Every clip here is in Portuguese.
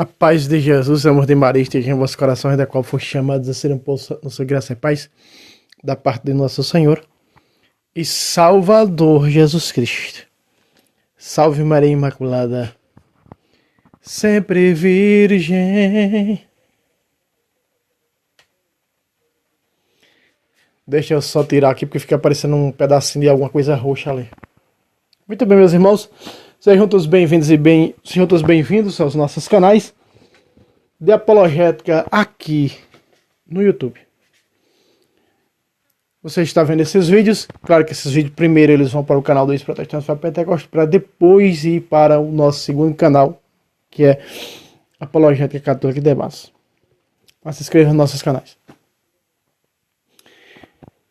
A paz de Jesus, amor de Maria, esteja em vossos corações, da qual foste chamados a ser um poço na sua graça e paz, da parte de nosso Senhor e Salvador Jesus Cristo. Salve Maria Imaculada, sempre Virgem. Deixa eu só tirar aqui, porque fica aparecendo um pedacinho de alguma coisa roxa ali. Muito bem, meus irmãos, sejam todos bem-vindos sejam todos bem-vindos aos nossos canais de apologética aqui no YouTube. Você está vendo esses vídeos? Claro que esses vídeos primeiro eles vão para o canal do Ex-Protestante Fé Pentecostes, para depois ir para o nosso segundo canal, que é Apologética Católica e Demais. Mas se inscreva nos nossos canais.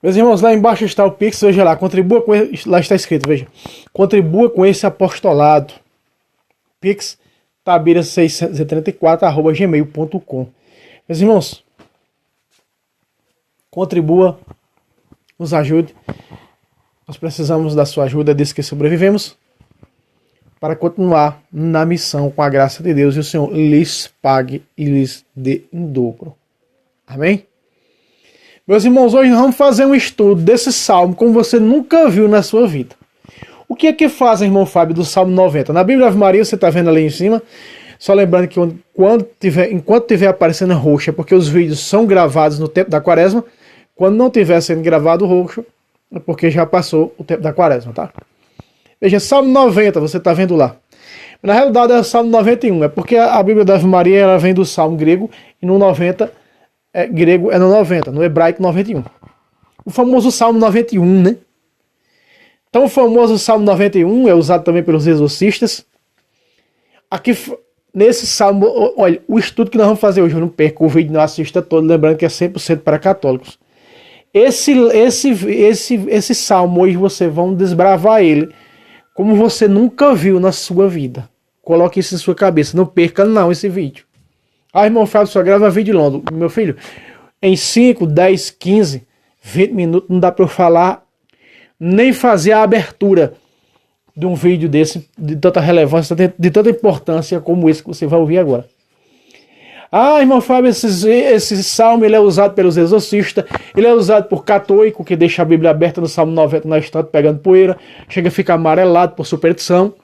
Meus irmãos, lá embaixo está o Pix, veja lá, contribua com ele, lá está escrito, veja, contribua com esse apostolado. Pix, tabira634@gmail.com. Meus irmãos, contribua, nos ajude. Nós precisamos da sua ajuda, desde que sobrevivemos, para continuar na missão com a graça de Deus, e o Senhor lhes pague e lhes dê em dobro. Amém? Meus irmãos, hoje nós vamos fazer um estudo desse salmo como você nunca viu na sua vida. O que é que faz, irmão Fábio, do Salmo 90? Na Bíblia Ave Maria, você está vendo ali em cima, só lembrando que enquanto tiver aparecendo roxo, é porque os vídeos são gravados no tempo da quaresma. Quando não estiver sendo gravado roxo, é porque já passou o tempo da quaresma, tá? Veja, Salmo 90, você está vendo lá. Na realidade é o Salmo 91, é porque a Bíblia da Ave Maria ela vem do Salmo grego, e no 90... grego é no 90, no hebraico 91. O famoso Salmo 91, né? Então o famoso Salmo 91 é usado também pelos exorcistas. Aqui, nesse Salmo, olha, o estudo que nós vamos fazer hoje, eu não perco o vídeo, não assista todo, lembrando que é 100% para católicos. Esse Salmo, hoje você vai desbravar ele como você nunca viu na sua vida. Coloque isso em sua cabeça, não perca não esse vídeo. Ah, irmão Fábio, só grava vídeo longo. Meu filho, em 5, 10, 15, 20 minutos não dá para eu falar, nem fazer a abertura de um vídeo desse, de tanta relevância, de tanta importância como esse que você vai ouvir agora. Ah, irmão Fábio, esse salmo ele é usado pelos exorcistas, ele é usado por católico, que deixa a Bíblia aberta no Salmo 90 na estante pegando poeira, chega a ficar amarelado por superstição.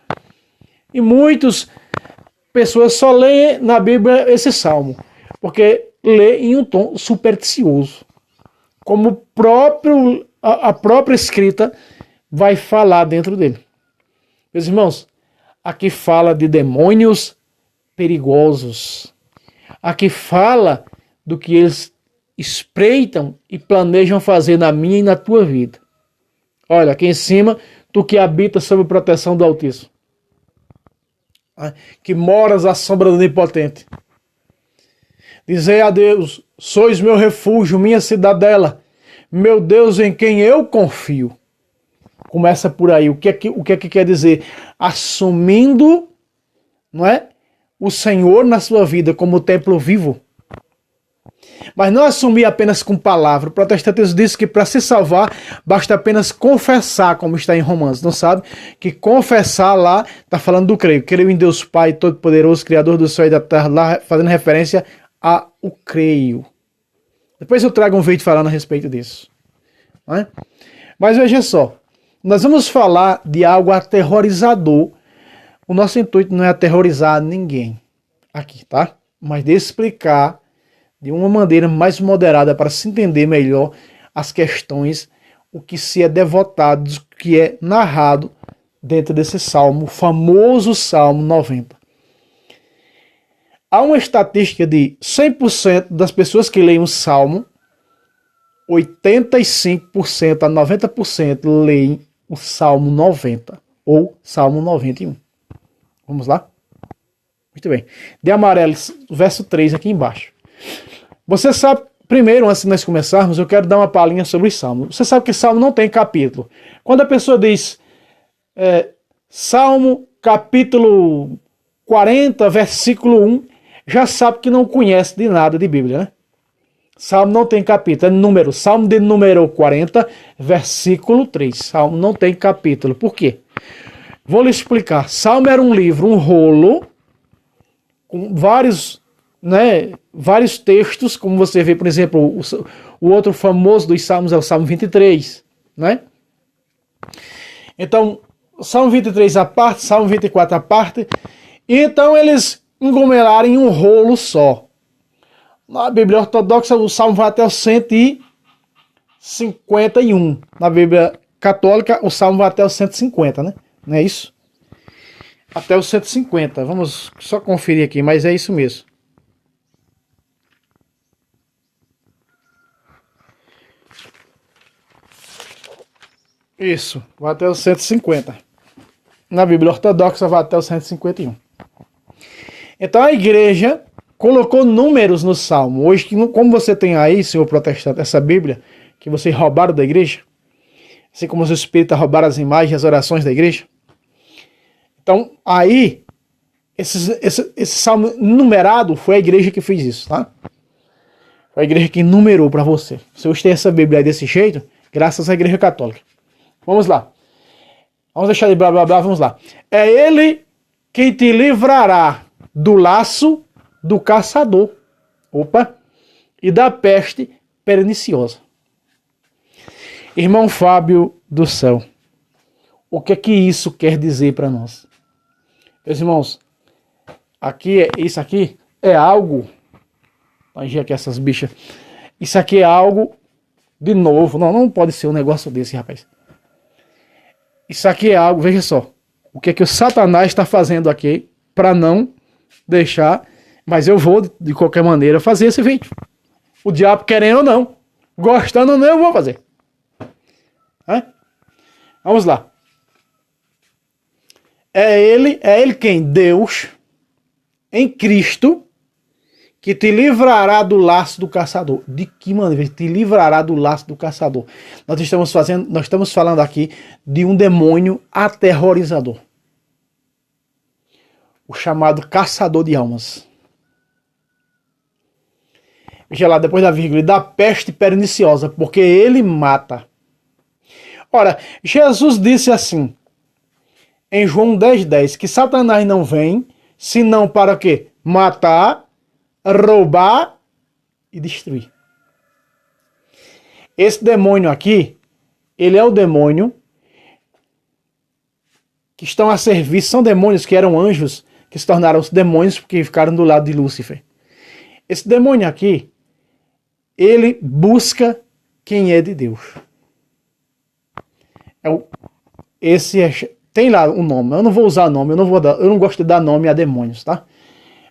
E muitas pessoas só leem na Bíblia esse salmo, porque lê em um tom supersticioso, como a própria escrita vai falar dentro dele. Meus irmãos, aqui fala de demônios perigosos, aqui fala do que eles espreitam e planejam fazer na minha e na tua vida. Olha, aqui em cima, tu que habita sob proteção do Altíssimo, que moras à sombra do Onipotente. Dizei a Deus, sois meu refúgio, minha cidadela, meu Deus em quem eu confio. Começa por aí. O que é que quer dizer? Assumindo, não é, o Senhor na sua vida como templo vivo. Mas não assumir apenas com palavra. O protestantismo diz que para se salvar basta apenas confessar, como está em Romanos. Não sabe? Que confessar lá está falando do creio. Creio em Deus Pai Todo-Poderoso, Criador do céu e da terra, lá fazendo referência ao creio. Depois eu trago um vídeo falando a respeito disso. Não é? Mas veja só, nós vamos falar de algo aterrorizador. O nosso intuito não é aterrorizar ninguém aqui, tá? Mas de explicar de uma maneira mais moderada para se entender melhor as questões, o que se é devotado, o que é narrado dentro desse salmo, o famoso Salmo 90. Há uma estatística de 100% das pessoas que leem o salmo, 85% a 90% leem o Salmo 90 ou Salmo 91. Vamos lá? Muito bem. De amarelo, verso 3 aqui embaixo. Você sabe, primeiro, antes de nós começarmos, eu quero dar uma palhinha sobre o Salmo. Você sabe que Salmo não tem capítulo. Quando a pessoa diz Salmo capítulo 40, versículo 1, já sabe que não conhece de nada de Bíblia, né? Salmo não tem capítulo, é número. Salmo de número 40, versículo 3. Salmo não tem capítulo. Por quê? Vou lhe explicar. Salmo era um livro, um rolo, com vários, né, vários textos, como você vê, por exemplo, o outro famoso dos Salmos é o Salmo 23, né? Então, Salmo 23 à parte, Salmo 24 à parte, e então eles englomeraram em um rolo só. Na Bíblia Ortodoxa, o Salmo vai até o 151. Na Bíblia Católica, o Salmo vai até o 150, né? Não é isso? Até o 150. Vamos só conferir aqui, mas é isso mesmo. Isso, vai até o 150. Na Bíblia Ortodoxa vai até o 151. Então a igreja colocou números no Salmo. Hoje, como você tem aí, senhor protestante, essa Bíblia que vocês roubaram da igreja, assim como os espíritas roubaram as imagens e as orações da igreja. Então, aí, esse salmo numerado foi a igreja que fez isso, tá? Foi a igreja que numerou para você. Se hoje tem essa Bíblia aí desse jeito, graças à igreja católica. Vamos lá. Vamos deixar de blá blá blá, vamos lá. É ele quem te livrará do laço do caçador. Opa! E da peste perniciosa. Irmão Fábio do céu, o que é que isso quer dizer para nós? Meus irmãos, isso aqui é algo. Olha aqui essas bichas. Isso aqui é algo de novo. Não pode ser um negócio desse, rapaz. Isso aqui é algo, veja só. O que é que o Satanás está fazendo aqui para não deixar. Mas eu vou, de qualquer maneira, fazer esse vídeo. O diabo querendo ou não. Gostando ou não, eu vou fazer. Vamos lá. É ele quem? Deus, em Cristo, que te livrará do laço do caçador. De que maneira? Te livrará do laço do caçador. Nós estamos falando aqui de um demônio aterrorizador. O chamado caçador de almas. Veja lá, depois da vírgula, da peste perniciosa, porque ele mata. Ora, Jesus disse assim, em João 10:10, que Satanás não vem, senão para quê? Matar, roubar e destruir. Esse demônio aqui, ele é o demônio que estão a serviço, são demônios que eram anjos, que se tornaram os demônios porque ficaram do lado de Lúcifer. Esse demônio aqui, ele busca quem é de Deus. Tem lá um nome, eu não vou usar nome, eu não gosto de dar nome a demônios, tá?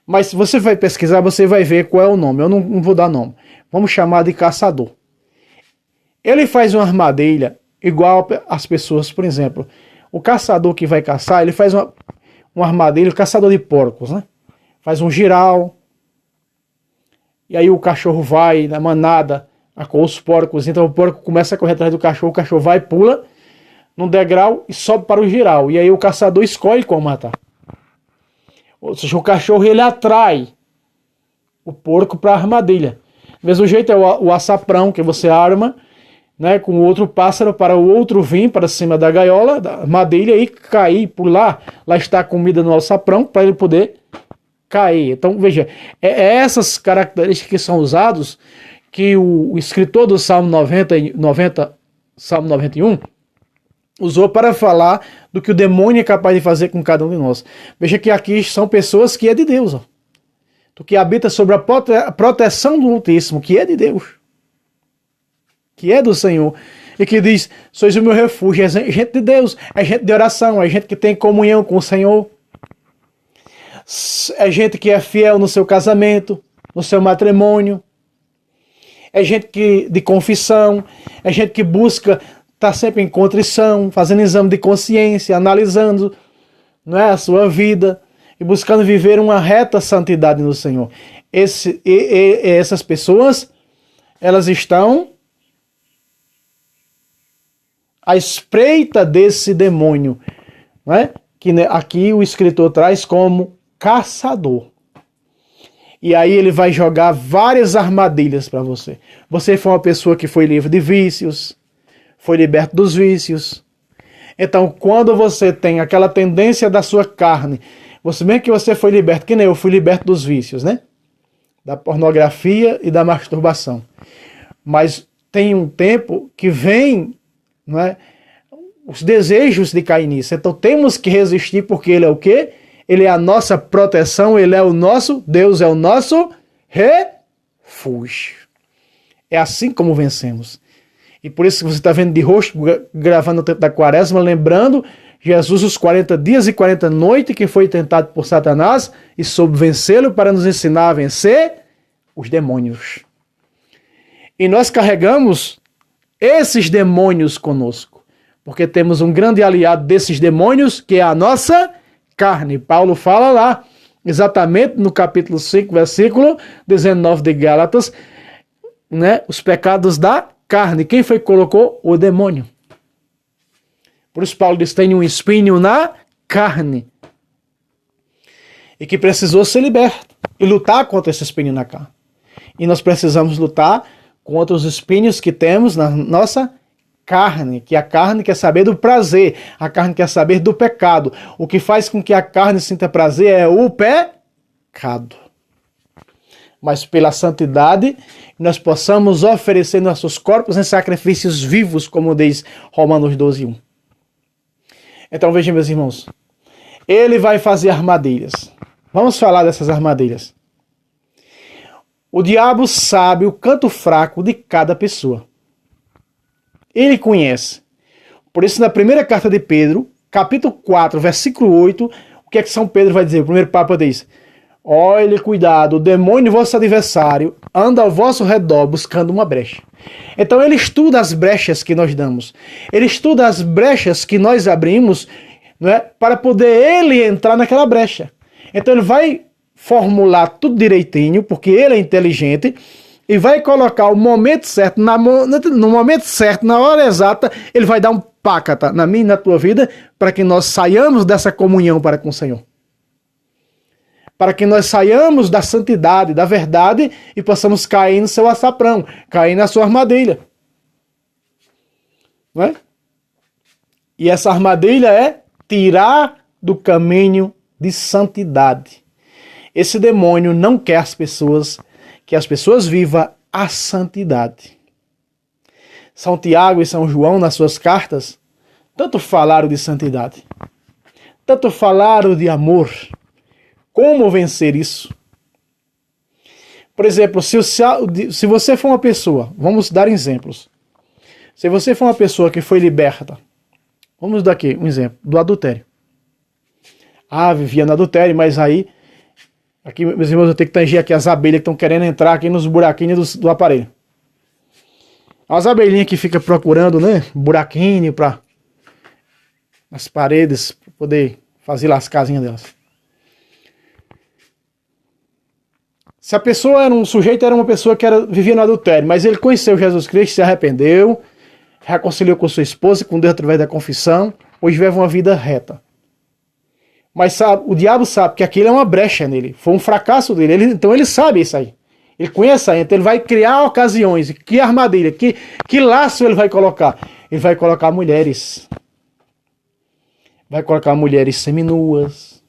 Mas se você vai pesquisar, você vai ver qual é o nome, eu não vou dar nome. Vamos chamar de caçador. Ele faz uma armadilha igual às pessoas, por exemplo, o caçador que vai caçar, ele faz uma armadilha, o caçador de porcos, né? Faz um giral, e aí o cachorro vai na manada com os porcos, então o porco começa a correr atrás do cachorro, o cachorro vai, pula num degrau e sobe para o giral. E aí o caçador escolhe como matar. Ou seja, o cachorro ele atrai o porco para a armadilha. Do mesmo jeito é o açaprão que você arma, né, com outro pássaro para o outro vir para cima da gaiola, da armadilha e cair por lá. Lá está a comida no alçaprão para ele poder cair. Então veja, essas características que são usadas que o escritor do Salmo 90, Salmo 91, usou para falar do que o demônio é capaz de fazer com cada um de nós. Veja que aqui são pessoas que é de Deus, ó. Que habita sobre a proteção do Altíssimo, que é de Deus, que é do Senhor, e que diz, sois o meu refúgio, é gente de Deus, é gente de oração, é gente que tem comunhão com o Senhor, é gente que é fiel no seu casamento, no seu matrimônio, é gente de confissão, é gente que busca estar sempre em contrição, fazendo exame de consciência, analisando, não é, a sua vida e buscando viver uma reta santidade no Senhor. Essas pessoas, elas estão à espreita desse demônio, não é? Que aqui o escritor traz como caçador. E aí ele vai jogar várias armadilhas para você. Você foi uma pessoa que foi livre de vícios, foi liberto dos vícios. Então, quando você tem aquela tendência da sua carne, Você mesmo que você foi liberto, que nem eu fui liberto dos vícios, né? Da pornografia e da masturbação. Mas tem um tempo que vem, não é, os desejos de cair nisso. Então temos que resistir, porque ele é o quê? Ele é a nossa proteção, ele é o nosso, Deus é o nosso refúgio. É assim como vencemos. E por isso que você está vendo de rosto, gravando o tempo da quaresma, lembrando Jesus os 40 dias e 40 noites que foi tentado por Satanás e soube vencê-lo para nos ensinar a vencer os demônios. E nós carregamos esses demônios conosco, porque temos um grande aliado desses demônios, que é a nossa carne. Paulo fala lá, exatamente no capítulo 5, versículo 19 de Gálatas, né, os pecados da carne. Quem foi que colocou? O demônio. Por isso Paulo diz, tem um espinho na carne. E que precisou ser liberto e lutar contra esse espinho na carne. E nós precisamos lutar contra os espinhos que temos na nossa carne, que a carne quer saber do prazer, a carne quer saber do pecado. O que faz com que a carne sinta prazer é o pecado. Mas pela santidade, nós possamos oferecer nossos corpos em sacrifícios vivos, como diz Romanos 12:1. Então vejam, meus irmãos, ele vai fazer armadilhas. Vamos falar dessas armadilhas. O diabo sabe o canto fraco de cada pessoa. Ele conhece. Por isso, na primeira carta de Pedro, capítulo 4, versículo 8, o que é que São Pedro vai dizer? O primeiro Papa diz: olhe, cuidado, o demônio, vosso adversário, anda ao vosso redor buscando uma brecha. Então ele estuda as brechas que nós damos. Ele estuda as brechas que nós abrimos, não é, para poder ele entrar naquela brecha. Então ele vai formular tudo direitinho, porque ele é inteligente, e vai colocar o momento certo, no momento certo, na hora exata, ele vai dar um pácata na minha e na tua vida, para que nós saiamos dessa comunhão para com o Senhor. Para que nós saiamos da santidade, da verdade, e possamos cair no seu açaprão, cair na sua armadilha. Não é? E essa armadilha é tirar do caminho de santidade. Esse demônio não quer que as pessoas vivam a santidade. São Tiago e São João, nas suas cartas, tanto falaram de santidade, tanto falaram de amor. Como vencer isso? Por exemplo, se você for uma pessoa, vamos dar exemplos. Se você for uma pessoa que foi liberta, vamos dar aqui um exemplo, do adultério. Vivia no adultério, mas aí, aqui, meus irmãos, eu tenho que tanger aqui as abelhas que estão querendo entrar aqui nos buraquinhos do aparelho. As abelhinhas que ficam procurando, né, buraquinho para as paredes, para poder fazer lá as casinhas delas. Se a pessoa era um sujeito, era uma pessoa que vivia no adultério, mas ele conheceu Jesus Cristo, se arrependeu, reconciliou com sua esposa e com Deus através da confissão, hoje vive uma vida reta. Mas o diabo sabe que aquilo é uma brecha nele, foi um fracasso dele, então ele sabe isso aí. Ele conhece aí, então ele vai criar ocasiões, que armadilha, que laço ele vai colocar? Ele vai colocar mulheres. Vai colocar mulheres seminuas.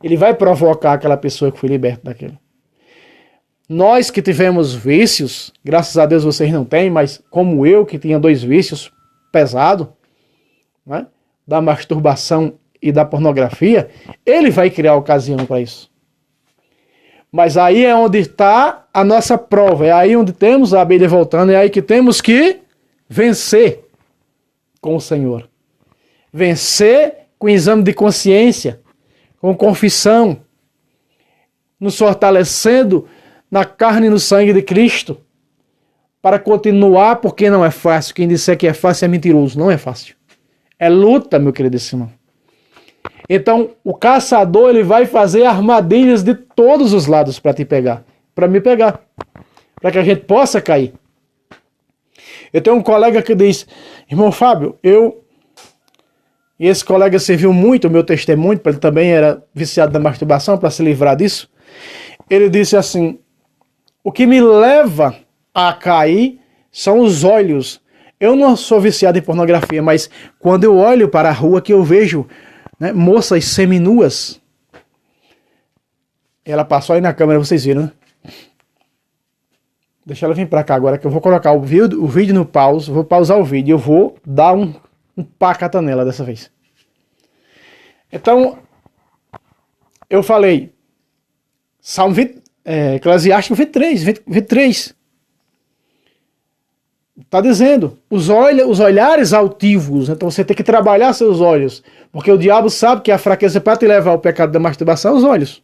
Ele vai provocar aquela pessoa que foi liberta daquilo. Nós que tivemos vícios, graças a Deus vocês não têm, mas como eu que tinha 2 vícios pesados, né, da masturbação e da pornografia, ele vai criar ocasião para isso. Mas aí é onde está a nossa prova, é aí onde temos a abelha voltando, é aí que temos que vencer com o Senhor. Vencer com exame de consciência, com confissão, nos fortalecendo na carne e no sangue de Cristo, para continuar, porque não é fácil. Quem disser que é fácil é mentiroso, não é fácil. É luta, meu querido irmão. Então, o caçador ele vai fazer armadilhas de todos os lados para te pegar, para me pegar, para que a gente possa cair. Eu tenho um colega que diz: irmão Fábio, e esse colega serviu muito o meu testemunho, porque ele também era viciado da masturbação, para se livrar disso. Ele disse assim: o que me leva a cair são os olhos. Eu não sou viciado em pornografia, mas quando eu olho para a rua que eu vejo, né, moças seminuas. Ela passou aí na câmera, vocês viram, né? Deixa ela vir pra cá agora, que eu vou colocar o vídeo no pause. Vou pausar o vídeo e eu vou dar um pacata nela dessa vez. Então, eu falei, Salmo 20, Eclesiastes 23. Está dizendo, os olhares altivos. Então você tem que trabalhar seus olhos. Porque o diabo sabe que a fraqueza para te levar ao pecado da masturbação é os olhos.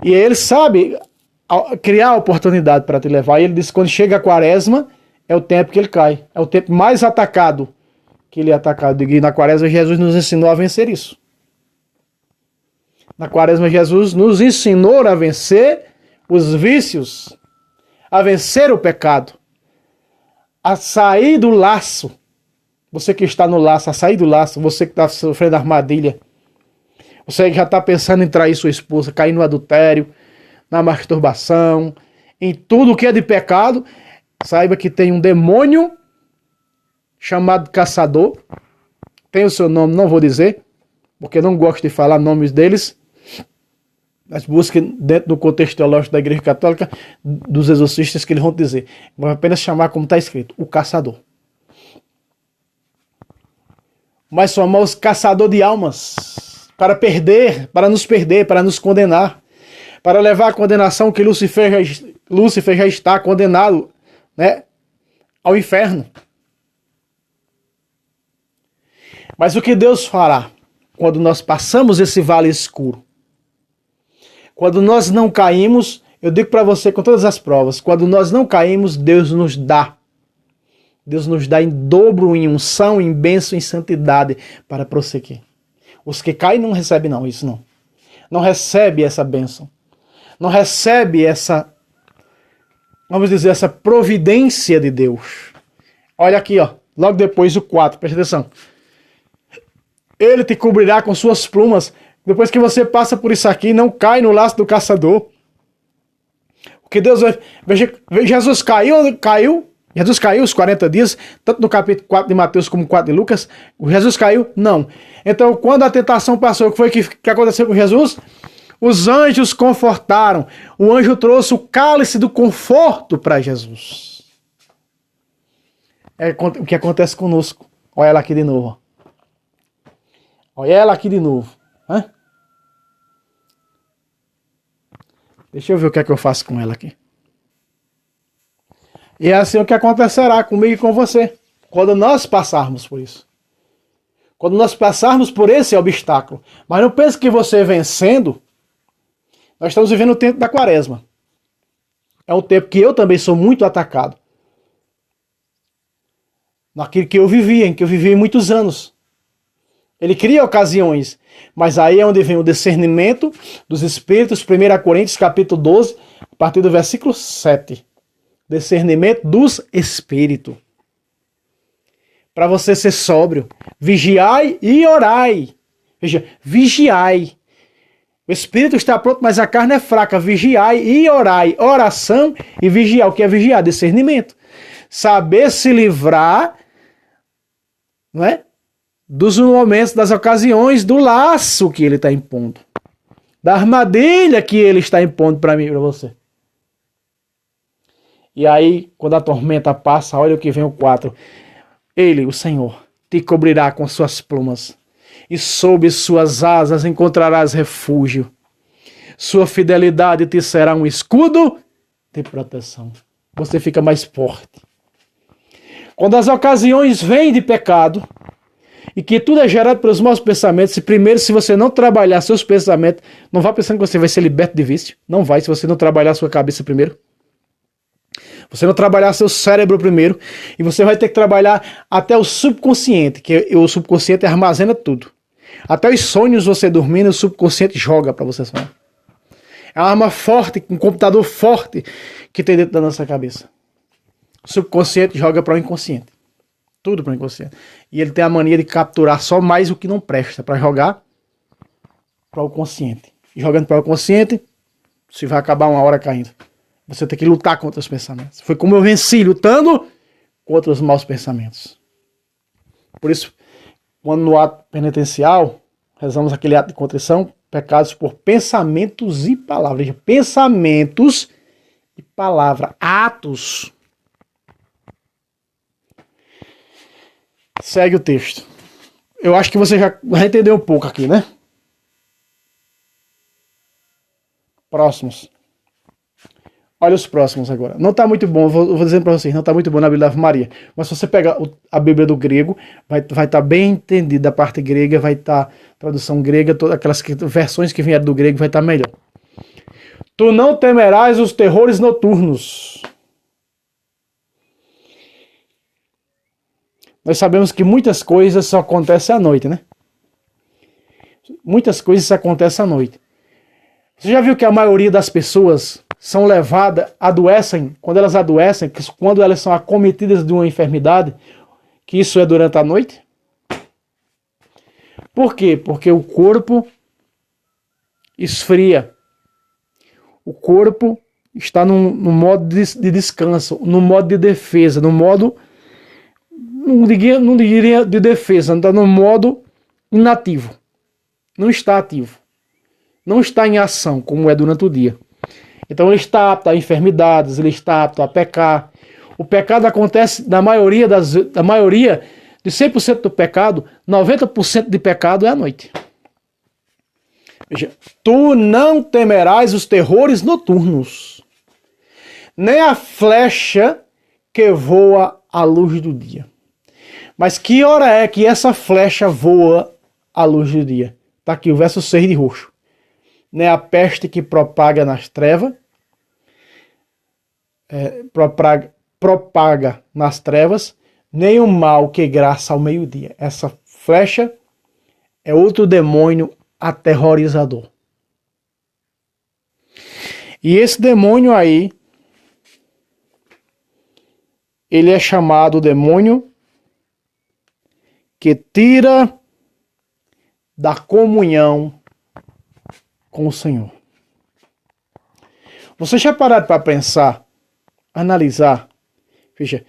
E ele sabe criar a oportunidade para te levar. E ele diz que quando chega a quaresma, é o tempo que ele cai. É o tempo mais atacado que ele é atacado. E na quaresma, Jesus nos ensinou a vencer isso. Na quaresma, Jesus nos ensinou a vencer os vícios, a vencer o pecado, a sair do laço. Você que está no laço, a sair do laço. Você que está sofrendo armadilha. Você que já está pensando em trair sua esposa, cair no adultério, na masturbação, em tudo que é de pecado, saiba que tem um demônio chamado caçador. Tem o seu nome, não vou dizer, porque não gosto de falar nomes deles. Mas busque dentro do contexto teológico da Igreja Católica, dos exorcistas, que eles vão dizer. Vou apenas chamar como está escrito, o caçador. Mas somos caçador de almas. Para nos perder, para nos condenar, para levar a condenação que Lúcifer já está condenado, né, ao inferno. Mas o que Deus fará quando nós passamos esse vale escuro? Quando nós não caímos, eu digo para você com todas as provas, quando nós não caímos, Deus nos dá. Deus nos dá em dobro, em unção, em bênção, em santidade para prosseguir. Os que caem não recebem não, isso não. Não recebe essa bênção. Não recebe essa, vamos dizer, essa providência de Deus. Olha aqui, ó, logo depois o 4, presta atenção. Ele te cobrirá com suas plumas. Depois que você passa por isso aqui, não cai no laço do caçador. Porque Deus vai... Jesus caiu. Jesus caiu os 40 dias, tanto no capítulo 4 de Mateus como 4 de Lucas. Jesus caiu? Não. Então, quando a tentação passou, o que foi que aconteceu com Jesus? Os anjos confortaram. O anjo trouxe o cálice do conforto para Jesus. É o que acontece conosco. Olha ela aqui de novo. Olha ela aqui de novo. Hã? Deixa eu ver o que é que eu faço com ela aqui. E é assim o que acontecerá comigo e com você, quando nós passarmos por isso. Quando nós passarmos por esse obstáculo. Mas não pense que você vencendo, nós estamos vivendo o tempo da quaresma. É um tempo que eu também sou muito atacado. Naquilo que eu vivi, em que eu vivi muitos anos. Ele cria ocasiões, mas aí é onde vem o discernimento dos espíritos, 1 Coríntios capítulo 12, a partir do versículo 7. Discernimento dos espíritos. Para você ser sóbrio. Vigiai e orai. Veja, vigiai. O espírito está pronto, mas a carne é fraca. Vigiai e orai. Oração e vigiar. O que é vigiar? Discernimento. Saber se livrar, não é? Dos momentos, das ocasiões, do laço que ele está impondo. Da armadilha que ele está impondo para mim e para você. E aí, quando a tormenta passa, olha o que vem o 4. Ele, o Senhor, te cobrirá com suas plumas, e sob suas asas encontrarás refúgio. Sua fidelidade te será um escudo de proteção. Você fica mais forte. Quando as ocasiões vêm de pecado, e que tudo é gerado pelos maus pensamentos, se você não trabalhar seus pensamentos, não vá pensando que você vai ser liberto de vício. Não vai, se você não trabalhar sua cabeça primeiro. Você não trabalhar seu cérebro primeiro, e você vai ter que trabalhar até o subconsciente, que o subconsciente armazena tudo. Até os sonhos, você dormindo, o subconsciente joga para você sonhar. É uma arma forte, um computador forte que tem dentro da nossa cabeça. O subconsciente joga para o inconsciente. Tudo para o inconsciente. E ele tem a mania de capturar só mais o que não presta, para jogar para o consciente. E jogando para o consciente, você vai acabar uma hora caindo. Você tem que lutar contra os pensamentos. Foi como eu venci, lutando contra os maus pensamentos. Por isso, quando no ato penitencial, rezamos aquele ato de contrição, pecados por pensamentos e palavras. Pensamentos e palavra, atos. Segue o texto. Eu acho que você já entendeu um pouco aqui, né? Próximos. Olha os próximos agora. Não está muito bom, vou dizer para vocês, não está muito bom na Bíblia da Ave Maria. Mas se você pegar a Bíblia do grego, vai estar bem entendida a parte grega, vai estar tradução grega, todas aquelas versões que vieram do grego, vai estar melhor. Tu não temerás os terrores noturnos. Nós sabemos que muitas coisas só acontecem à noite, né? Muitas coisas acontecem à noite. Você já viu que a maioria das pessoas são levadas, adoecem, quando elas adoecem, quando elas são acometidas de uma enfermidade, que isso é durante a noite? Por quê? Porque o corpo esfria. O corpo está no modo de descanso, no modo de defesa, no modo, não diria de defesa, está no modo inativo. Não está ativo. Não está em ação, como é durante o dia. Então ele está apto a enfermidades, ele está apto a pecar. O pecado acontece da maioria de 100% do pecado, 90% de pecado é à noite. Veja, tu não temerás os terrores noturnos, nem a flecha que voa à luz do dia. Mas que hora é que essa flecha voa à luz do dia? Está aqui o verso 6 de roxo. Nem a peste que propaga nas trevas, propaga nas trevas, nem o mal que graça ao meio-dia. Essa flecha é outro demônio aterrorizador. E esse demônio aí, ele é chamado demônio que tira da comunhão com o Senhor. Você já parou para pensar, analisar? Veja,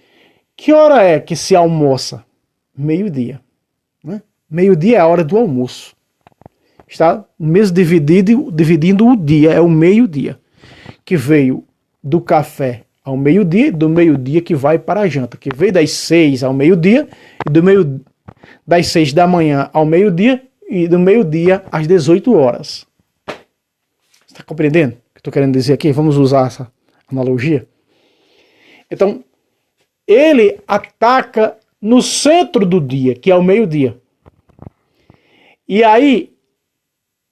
que hora é que se almoça? Meio-dia. Né? Meio-dia é a hora do almoço. Está mesmo dividindo o dia, é o meio-dia. Que veio do café ao meio-dia, e do meio-dia que vai para a janta. Que veio das 6 ao meio-dia, e das 6 da manhã ao meio-dia, e do meio-dia às 18 horas. Você está compreendendo o que eu estou querendo dizer aqui? Vamos usar essa analogia. Então, ele ataca no centro do dia, que é o meio-dia. E aí,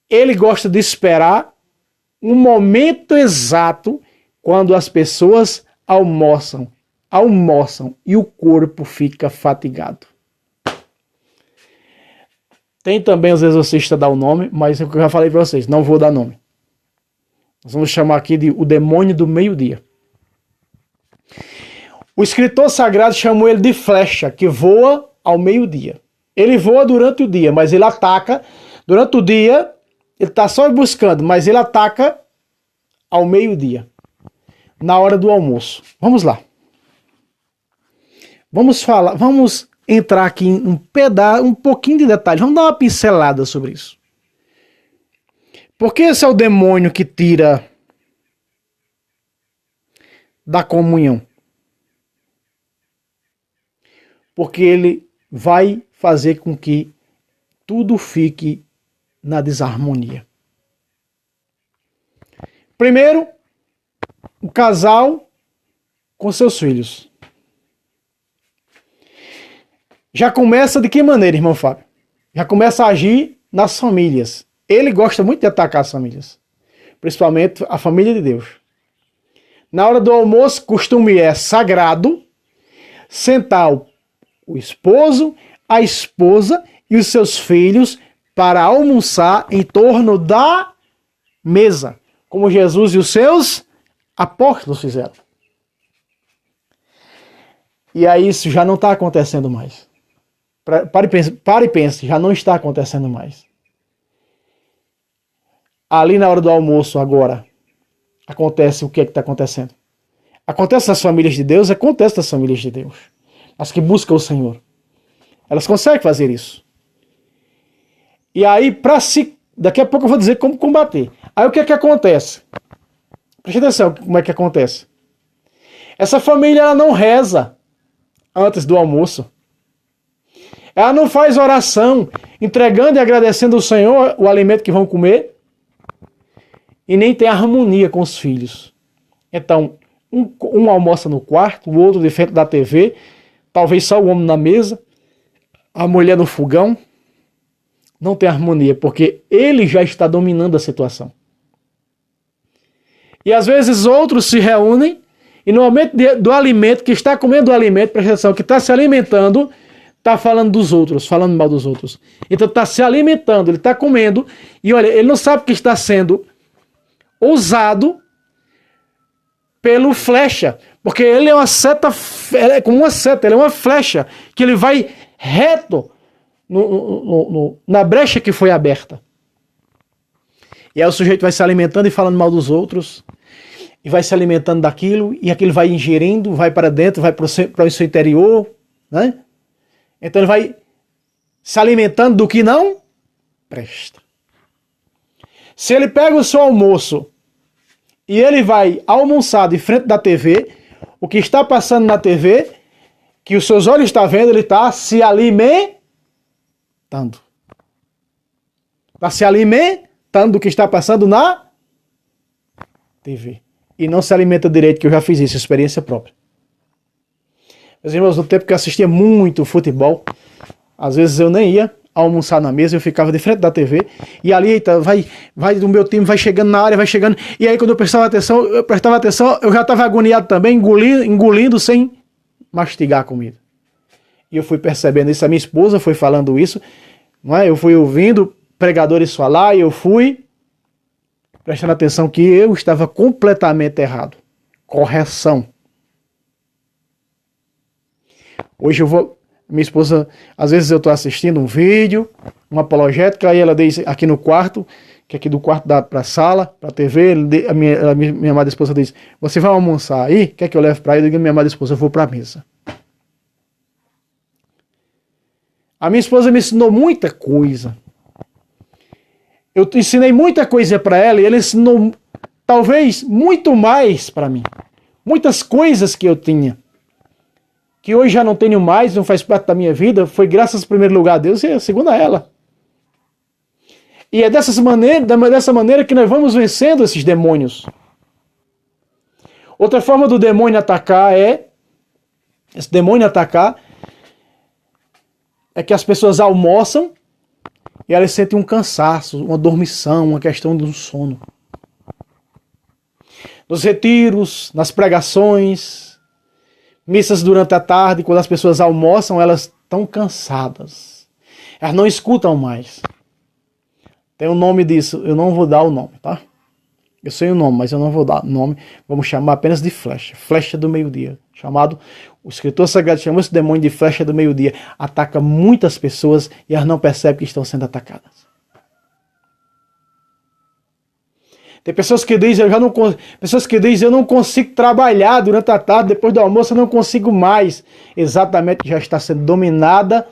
ele gosta de esperar um momento exato quando as pessoas almoçam e o corpo fica fatigado. Tem também os exorcistas dar o nome, mas eu já falei para vocês, não vou dar nome. Nós vamos chamar aqui de o demônio do meio-dia. O escritor sagrado chamou ele de flecha, que voa ao meio-dia. Ele voa durante o dia, mas ele ataca. Durante o dia, ele está só buscando, mas ele ataca ao meio-dia, na hora do almoço. Vamos lá. Vamos entrar aqui em um pouquinho de detalhe. Vamos dar uma pincelada sobre isso. Porque esse é o demônio que tira da comunhão. Porque ele vai fazer com que tudo fique na desarmonia. Primeiro, o casal com seus filhos. Já começa de que maneira, irmão Fábio? Já começa a agir nas famílias. Ele gosta muito de atacar as famílias, principalmente a família de Deus. Na hora do almoço, costume é sagrado sentar o esposo, a esposa e os seus filhos para almoçar em torno da mesa, como Jesus e os seus apóstolos fizeram. E aí isso já não está acontecendo mais. Pare e pense, já não está acontecendo mais. Ali na hora do almoço agora, acontece o que é que está acontecendo? Acontece nas famílias de Deus? Acontece nas famílias de Deus. As que buscam o Senhor. Elas conseguem fazer isso. E aí, daqui a pouco eu vou dizer como combater. Aí o que é que acontece? Preste atenção como é que acontece. Essa família ela não reza antes do almoço. Ela não faz oração entregando e agradecendo ao Senhor o alimento que vão comer. E nem tem harmonia com os filhos. Então, um almoça no quarto, o outro de frente da TV, talvez só o homem na mesa, a mulher no fogão. Não tem harmonia, porque ele já está dominando a situação. E às vezes outros se reúnem e no momento do alimento, que está comendo o alimento, presta atenção, que está se alimentando, está falando dos outros, falando mal dos outros. Então está se alimentando, ele está comendo e olha, ele não sabe que está sendo usado pelo flecha, porque ele é uma seta, é como uma seta, ele é uma flecha que ele vai reto na brecha que foi aberta. E aí o sujeito vai se alimentando e falando mal dos outros, e vai se alimentando daquilo, e aquilo vai ingerindo, vai para dentro, vai para o seu interior, né? Então ele vai se alimentando do que não presta. Se ele pega o seu almoço e ele vai almoçar de frente da TV, o que está passando na TV, que os seus olhos estão vendo, ele está se alimentando. Está se alimentando do que está passando na TV. E não se alimenta direito, que eu já fiz isso, experiência própria. Meus irmãos, no tempo que eu assistia muito futebol, às vezes eu nem ia almoçar na mesa, eu ficava de frente da TV, e ali, eita, vai do meu time, vai chegando na área, vai chegando, e aí quando eu prestava atenção, eu já estava agoniado também, engolindo sem mastigar a comida. E eu fui percebendo isso, a minha esposa foi falando isso, não é? Eu fui ouvindo pregadores falar, e eu fui prestando atenção que eu estava completamente errado. Correção. Hoje eu vou... Minha esposa, às vezes eu estou assistindo um vídeo, uma apologética, aí ela diz aqui no quarto, que aqui do quarto dá para a sala, para a TV, a minha amada esposa diz, você vai almoçar aí? Quer que eu leve para aí? Eu digo, minha amada esposa, eu vou para a mesa. A minha esposa me ensinou muita coisa. Eu ensinei muita coisa para ela e ela ensinou talvez muito mais para mim. Muitas coisas que eu tinha, que hoje já não tenho mais, não faz parte da minha vida, foi graças, em primeiro lugar, a Deus e segundo a ela. E é dessa maneira que nós vamos vencendo esses demônios. Outra forma do demônio atacar é que as pessoas almoçam e elas sentem um cansaço, uma dormição, uma questão de um sono. Nos retiros, nas pregações, missas durante a tarde, quando as pessoas almoçam, elas estão cansadas. Elas não escutam mais. Tem um nome disso, eu não vou dar o nome, tá? Eu sei o nome, mas eu não vou dar o nome. Vamos chamar apenas de flecha. Flecha do meio-dia. O escritor sagrado chamou esse demônio de flecha do meio-dia. Ataca muitas pessoas e elas não percebem que estão sendo atacadas. Tem pessoas que dizem, eu não consigo trabalhar durante a tarde, depois do almoço eu não consigo mais. Exatamente, já está sendo dominada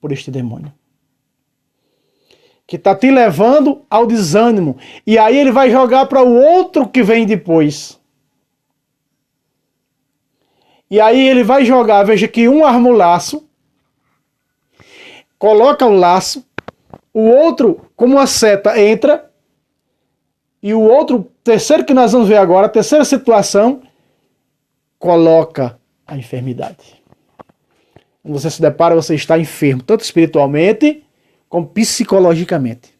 por este demônio. Que está te levando ao desânimo. E aí ele vai jogar para o outro que vem depois. E aí ele vai jogar, veja que um arma o laço, coloca o laço, o outro, como uma seta, entra, e o outro, terceiro que nós vamos ver agora, a terceira situação, coloca a enfermidade. Quando você se depara, você está enfermo, tanto espiritualmente como psicologicamente.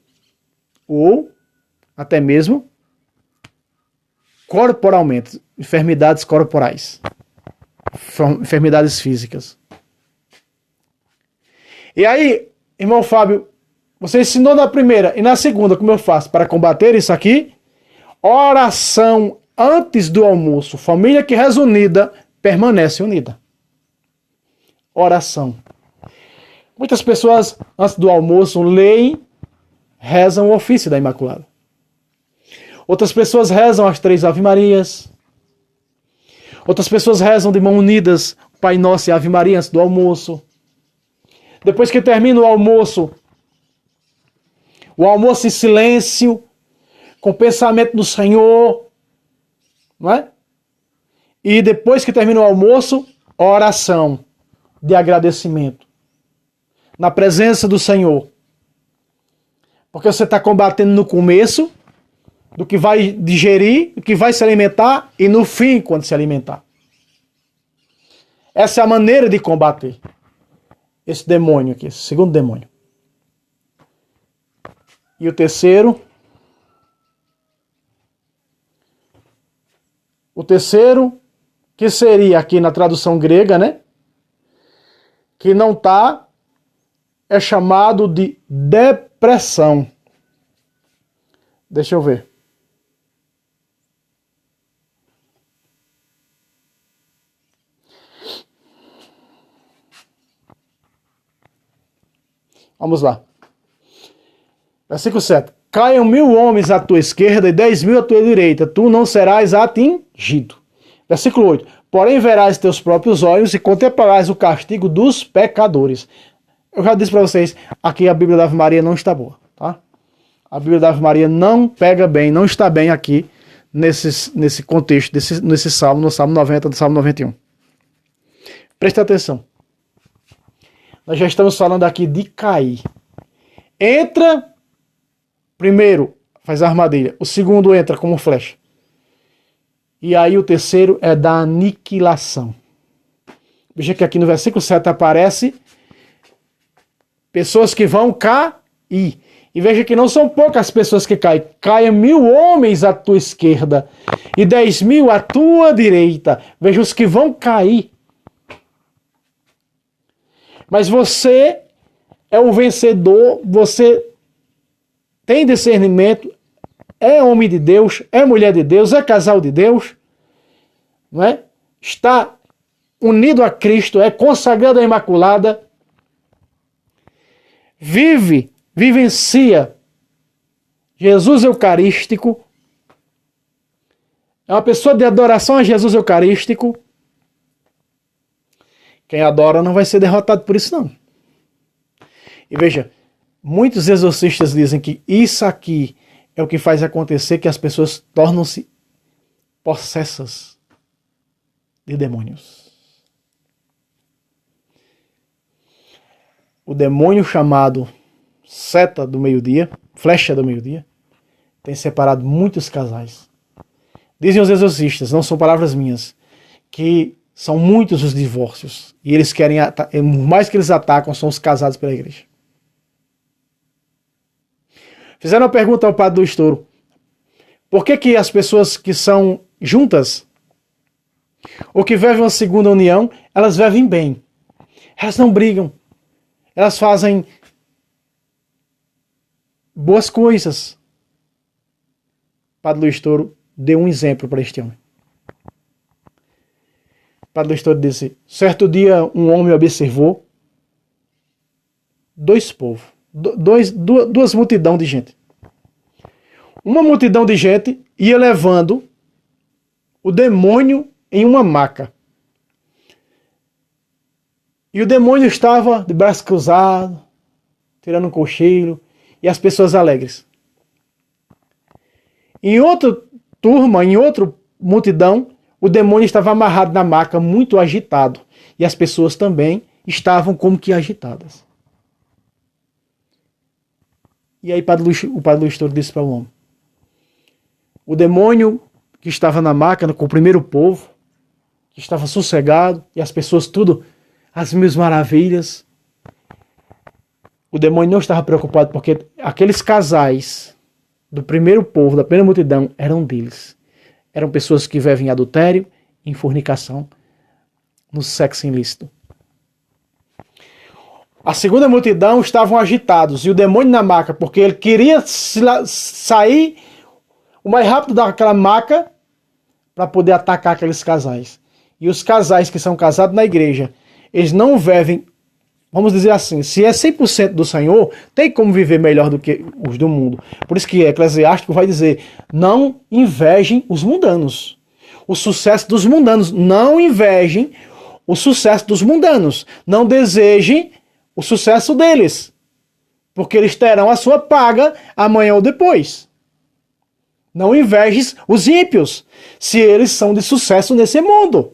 Ou até mesmo corporalmente, enfermidades corporais, enfermidades físicas. E aí, irmão Fábio, você ensinou na primeira e na segunda como eu faço para combater isso aqui? Oração antes do almoço. Família que reza unida, permanece unida. Oração. Muitas pessoas, antes do almoço, leem, rezam o ofício da Imaculada. Outras pessoas rezam as 3 Ave-Marias. Outras pessoas rezam de mão unidas, Pai Nosso e Ave Maria antes do almoço. Depois que termina o almoço, o almoço em silêncio, com pensamento no Senhor, não é? E depois que termina o almoço, oração de agradecimento na presença do Senhor. Porque você está combatendo no começo do que vai digerir, do que vai se alimentar e no fim, quando se alimentar. Essa é a maneira de combater esse demônio aqui, esse segundo demônio. E o terceiro. O terceiro, que seria aqui na tradução grega, né? Que não está, é chamado de depressão. Deixa eu ver. Vamos lá. Versículo 7. Caiam 1000 homens à tua esquerda e 10.000 à tua direita, tu não serás atingido. Versículo 8. Porém verás teus próprios olhos e contemplarás o castigo dos pecadores. Eu já disse para vocês, aqui a Bíblia da Ave Maria não está boa, tá? A Bíblia da Ave Maria não pega bem, não está bem aqui nesse contexto, nesse salmo, no Salmo 90, do Salmo 91. Preste atenção. Nós já estamos falando aqui de cair. Entra, primeiro faz a armadilha, o segundo entra como flecha. E aí o terceiro é da aniquilação. Veja que aqui no versículo 7 aparece pessoas que vão cair. E veja que não são poucas pessoas que caem. Caem 1000 homens à tua esquerda e 10.000 à tua direita. Veja os que vão cair. Mas você é o vencedor, você tem discernimento, é homem de Deus, é mulher de Deus, é casal de Deus, não é? Está unido a Cristo, é consagrado à Imaculada, vivencia Jesus Eucarístico, é uma pessoa de adoração a Jesus Eucarístico. Quem adora não vai ser derrotado por isso, não. E veja, muitos exorcistas dizem que isso aqui é o que faz acontecer que as pessoas tornam-se possessas de demônios. O demônio chamado seta do meio-dia, flecha do meio-dia, tem separado muitos casais. Dizem os exorcistas, não são palavras minhas, que são muitos os divórcios. E eles querem, mais que eles atacam, são os casados pela igreja. Fizeram uma pergunta ao padre do Estouro. Por que as pessoas que são juntas, ou que vivem uma segunda união, elas vivem bem? Elas não brigam. Elas fazem boas coisas. O padre do Estouro deu um exemplo para este homem. O padre do Estouro disse, certo dia um homem observou dois povos, duas multidão de gente. Uma multidão de gente ia levando o demônio em uma maca. E o demônio estava de braço cruzado, tirando um cocheiro, e as pessoas alegres. Em outra turma, em outra multidão, o demônio estava amarrado na maca, muito agitado. E as pessoas também estavam como que agitadas. E aí o padre do Estouro disse para o homem, o demônio que estava na maca, com o primeiro povo, que estava sossegado, e as pessoas tudo, as mil maravilhas, o demônio não estava preocupado, porque aqueles casais do primeiro povo, da primeira multidão, eram deles. Eram pessoas que vivem em adultério, em fornicação, no sexo ilícito. A segunda multidão estavam agitados, e o demônio na maca, porque ele queria sair o mais rápido daquela maca para poder atacar aqueles casais. E os casais que são casados na igreja, eles não vivem, vamos dizer assim, se é 100% do Senhor, tem como viver melhor do que os do mundo. Por isso que Eclesiástico vai dizer, não invejem os mundanos. O sucesso dos mundanos. Não invejem o sucesso dos mundanos. Não desejem o sucesso deles. porque eles terão a sua paga amanhã ou depois. Não invejes os ímpios, se eles são de sucesso nesse mundo.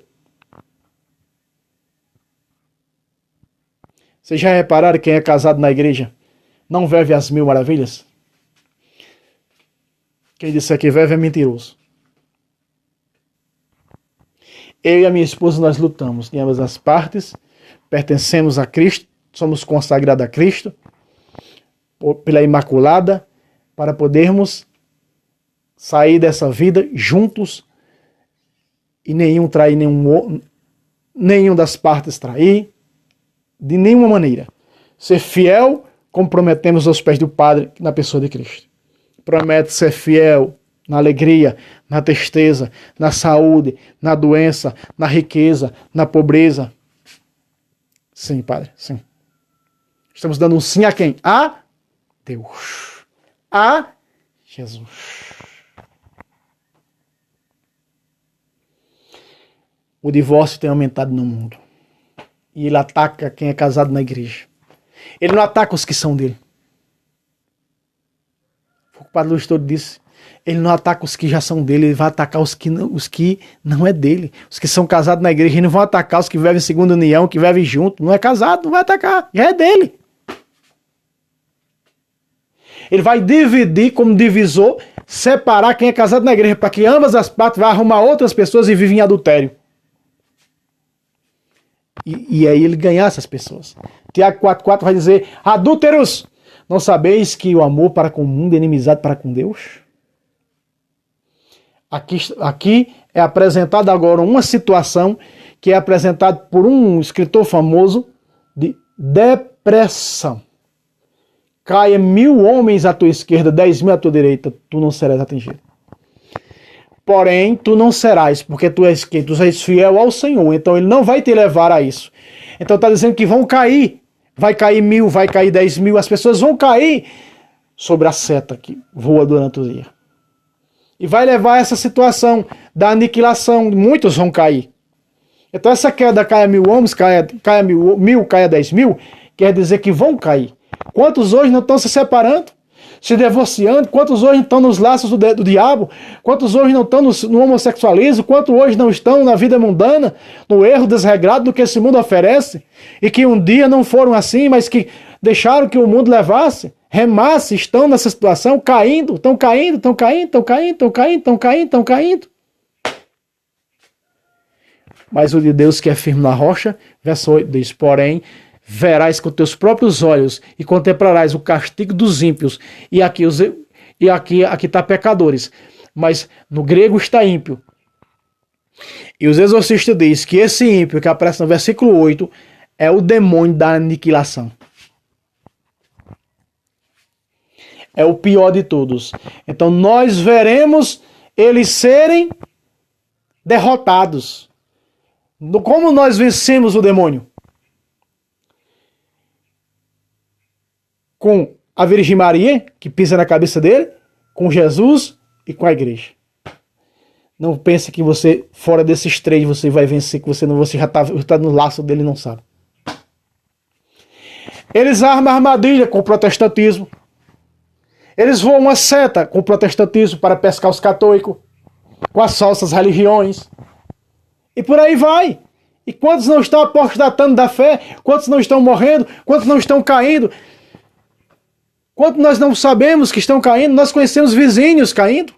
Vocês já repararam quem é casado na igreja não vive as 1000 maravilhas? Quem disser que vive é mentiroso. Eu e a minha esposa, nós lutamos em ambas as partes, pertencemos a Cristo, somos consagrados a Cristo, pela Imaculada, para podermos sair dessa vida juntos e nenhum trair nenhum das partes trair, de nenhuma maneira. Ser fiel, comprometemos aos pés do Padre na pessoa de Cristo. Promete ser fiel na alegria, na tristeza, na saúde, na doença, na riqueza, na pobreza. Sim, Padre, sim. Estamos dando um sim a quem? A Deus. A Jesus. O divórcio tem aumentado no mundo. E ele ataca quem é casado na igreja. Ele não ataca os que são dele. O Padre Luiz Todo disse. Ele não ataca os que já são dele, ele vai atacar os que não é dele. Os que são casados na igreja, ele não vai atacar os que vivem em segunda união, que vivem junto. Não é casado, não vai atacar. Já é dele. Ele vai dividir como divisor, separar quem é casado na igreja, para que ambas as partes vão arrumar outras pessoas e vivem em adultério. E aí ele ganhar essas pessoas. Tiago 4,4 vai dizer: adúlteros, não sabeis que o amor para com o mundo é inimizade para com Deus? Aqui é apresentada agora uma situação que é apresentada por um escritor famoso de depressão. Caia 1000 homens à tua esquerda, 10.000 à tua direita, tu não serás atingido. Porém, tu não serás, porque tu és quem? Tu és fiel ao Senhor, então ele não vai te levar a isso. Então está dizendo que vão cair, vai cair 1000, vai cair 10.000, as pessoas vão cair sobre a seta que voa durante o dia. E vai levar a essa situação da aniquilação, muitos vão cair. Então essa queda caia 1000 homens, caia 1000, caia 10.000, quer dizer que vão cair. Quantos hoje não estão se separando, se divorciando? Quantos hoje estão nos laços do diabo? Quantos hoje não estão no homossexualismo? Quantos hoje não estão na vida mundana, no erro desregrado do que esse mundo oferece? E que um dia não foram assim, mas que deixaram que o mundo levasse, remasse, estão nessa situação, caindo, estão caindo, estão caindo, estão caindo, estão caindo, estão caindo, estão caindo. Mas o de Deus que é firme na rocha, verso 8 diz: porém, verás com teus próprios olhos e contemplarás o castigo dos ímpios. E aqui está pecadores. Mas no grego está ímpio. E os exorcistas dizem que esse ímpio que aparece no versículo 8 é o demônio da aniquilação. É o pior de todos. Então nós veremos eles serem derrotados. Como nós vencemos o demônio? Com a Virgem Maria, que pisa na cabeça dele, com Jesus e com a igreja. Não pense que você, fora desses três, você vai vencer, que você já está no laço dele e não sabe. Eles armam armadilha com o protestantismo. Eles voam uma seta com o protestantismo para pescar os católicos, com as falsas religiões. E por aí vai. E quantos não estão apostatando da fé? Quantos não estão morrendo? Quantos não estão caindo? Quanto nós não sabemos que estão caindo, nós conhecemos vizinhos caindo.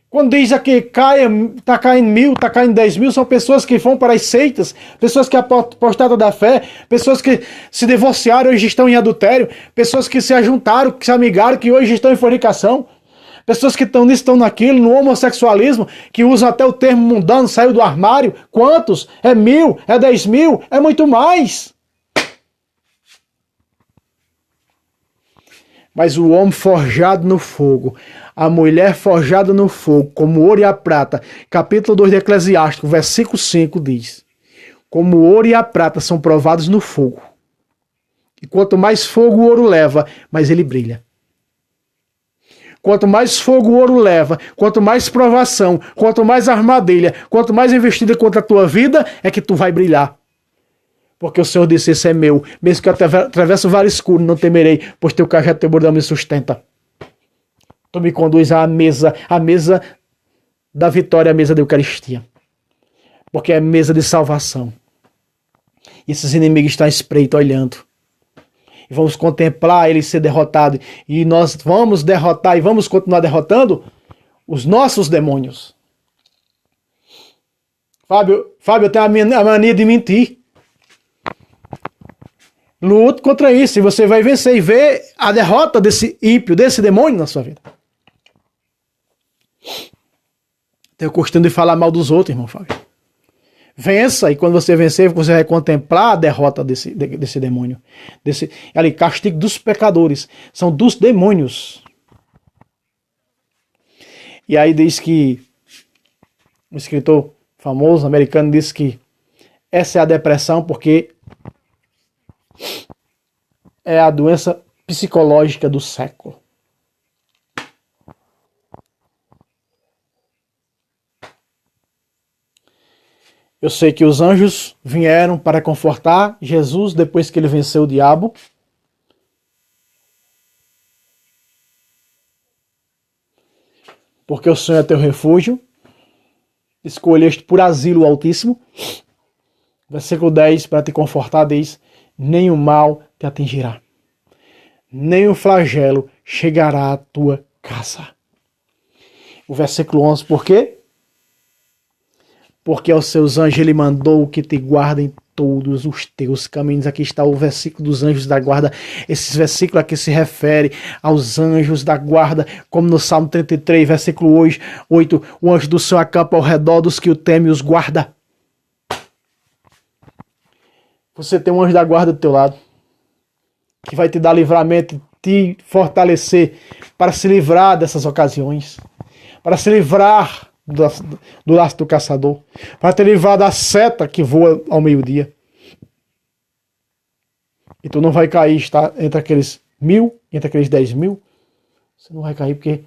Quando diz aqui, está caindo 1000, está caindo 10.000, são pessoas que vão para as seitas, pessoas que apostaram da fé, pessoas que se divorciaram e hoje estão em adultério, pessoas que se ajuntaram, que se amigaram, que hoje estão em fornicação, pessoas que estão nisso, estão naquilo, no homossexualismo, que usam até o termo mundano, saiu do armário. Quantos? É 1000? É 10.000? É muito mais. Mas o homem forjado no fogo, a mulher forjada no fogo, como o ouro e a prata, capítulo 2 de Eclesiástico, versículo 5 diz: como o ouro e a prata são provados no fogo. E quanto mais fogo o ouro leva, mais ele brilha. Quanto mais fogo o ouro leva, quanto mais provação, quanto mais armadilha, quanto mais investida contra a tua vida, é que tu vai brilhar. Porque o Senhor disse, esse é meu. Mesmo que eu atravesse o vale escuro, não temerei, pois teu cajado e teu bordão me sustenta. Tu me conduz à mesa da vitória, à mesa da Eucaristia. Porque é a mesa de salvação. E esses inimigos estão à espreita, olhando. E vamos contemplar ele ser derrotado. E nós vamos derrotar e vamos continuar derrotando os nossos demônios. Fábio tem a mania de mentir. Lute contra isso e você vai vencer e ver a derrota desse ímpio, desse demônio na sua vida. Tem o costume de falar mal dos outros, irmão Fábio. Vença, e quando você vencer, você vai contemplar a derrota desse demônio. Ali, castigo dos pecadores. São dos demônios. E aí diz que um escritor famoso americano disse que essa é a depressão porque é a doença psicológica do século. Eu sei que os anjos vieram para confortar Jesus depois que ele venceu o diabo. Porque o Senhor é teu refúgio. Escolheste por asilo o Altíssimo. Versículo 10, para te confortar, diz: nenhum mal te atingirá, nem o flagelo chegará à tua casa. O versículo 11, por quê? Porque aos seus anjos ele mandou que te guardem todos os teus caminhos. Aqui está o versículo dos anjos da guarda. Esse versículo aqui se refere aos anjos da guarda, como no Salmo 33, versículo 8, o anjo do Senhor acampa ao redor dos que o temem e os guarda. Você tem um anjo da guarda do teu lado, que vai te dar livramento, te fortalecer para se livrar dessas ocasiões, para se livrar do laço do caçador, para te livrar da seta que voa ao meio-dia. E tu não vai cair, está entre aqueles 1000, entre aqueles 10.000. Você não vai cair porque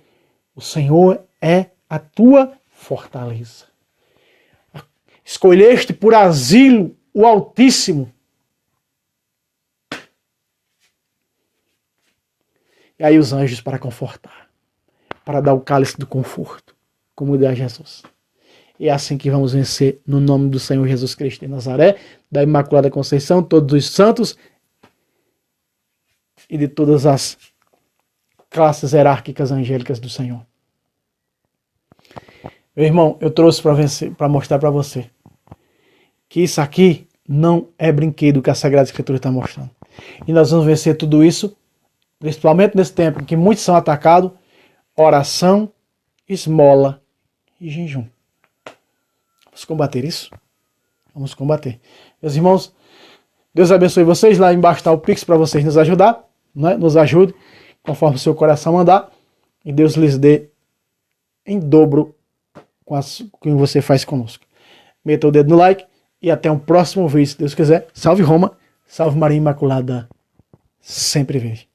o Senhor é a tua fortaleza. Escolheste por asilo o Altíssimo. E aí os anjos para confortar, para dar o cálice do conforto, como deu a Jesus. E é assim que vamos vencer no nome do Senhor Jesus Cristo de Nazaré, da Imaculada Conceição, todos os santos e de todas as classes hierárquicas angélicas do Senhor. Meu irmão, eu trouxe para mostrar para você que isso aqui não é brinquedo que a Sagrada Escritura está mostrando. E nós vamos vencer tudo isso, principalmente nesse tempo em que muitos são atacados, oração, esmola e jejum. Vamos combater isso? Vamos combater. Meus irmãos, Deus abençoe vocês. Lá embaixo está o Pix para vocês nos ajudar, né? Nos ajude, conforme o seu coração mandar. E Deus lhes dê em dobro com o que você faz conosco. Meta o dedo no like e até um próximo vídeo, se Deus quiser. Salve Roma, salve Maria Imaculada, sempre veja.